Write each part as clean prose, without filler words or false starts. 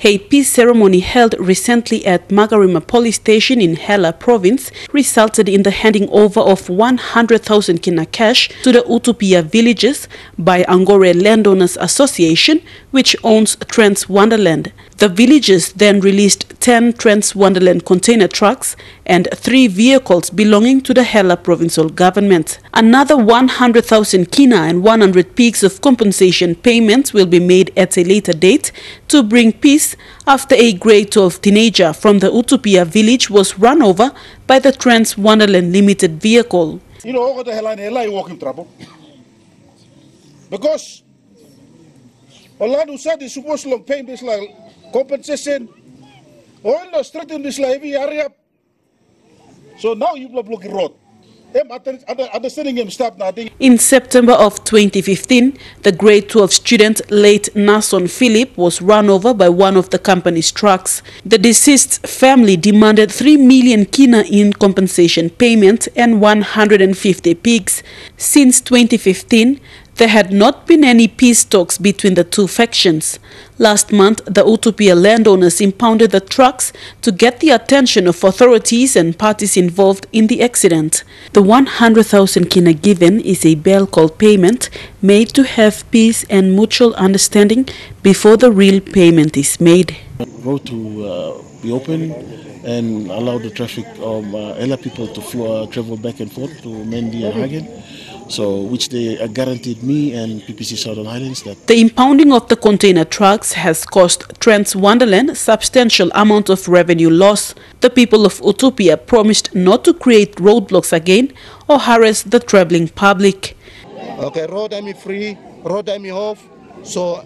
A peace ceremony held recently at Magarima Police Station in Hela Province resulted in the handing over of 100,000 kina cash to the Utupia villages by Angore Landowners Association, which owns Trans Wonderland. The villages then released 10 Trans Wonderland container trucks and 3 vehicles belonging to the Hela provincial government. Another 100,000 kina and 100 pigs of compensation payments will be made at a later date to bring peace after a grade 12 teenager from the Utupia village was run over by the Trans Wonderland Limited vehicle. You know, over the Hela and Hela, you walk in trouble. Because Allah who said is supposed to pay this like compensation. All the street in this heavy area. So now you block the road. Understanding him stop now. In September of 2015, the grade 12 student late Nason Philip was run over by one of the company's trucks. The deceased's family demanded 3 million kina in compensation payment and 150 pigs. Since 2015, there had not been any peace talks between the two factions. Last month, the Utupia landowners impounded the trucks to get the attention of authorities and parties involved in the accident. The 100,000 kina given is a bail call payment made to have peace and mutual understanding before the real payment is made. Road to be open and allow the traffic of Hela people to travel back and forth to Mendi and Hagen. So, which they guaranteed me and PPC Southern Highlands that. The impounding of the container trucks has cost Trans Wonderland substantial amount of revenue loss. The people of Utupia promised not to create roadblocks again or harass the traveling public. Okay, road I'm free, road I'm off. So,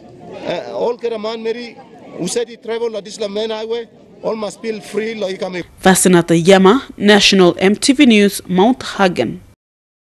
all Keraman Mary, who said he travel on this main highway, all must feel free like coming. Vasanata Yama, National EMTV News, Mount Hagen.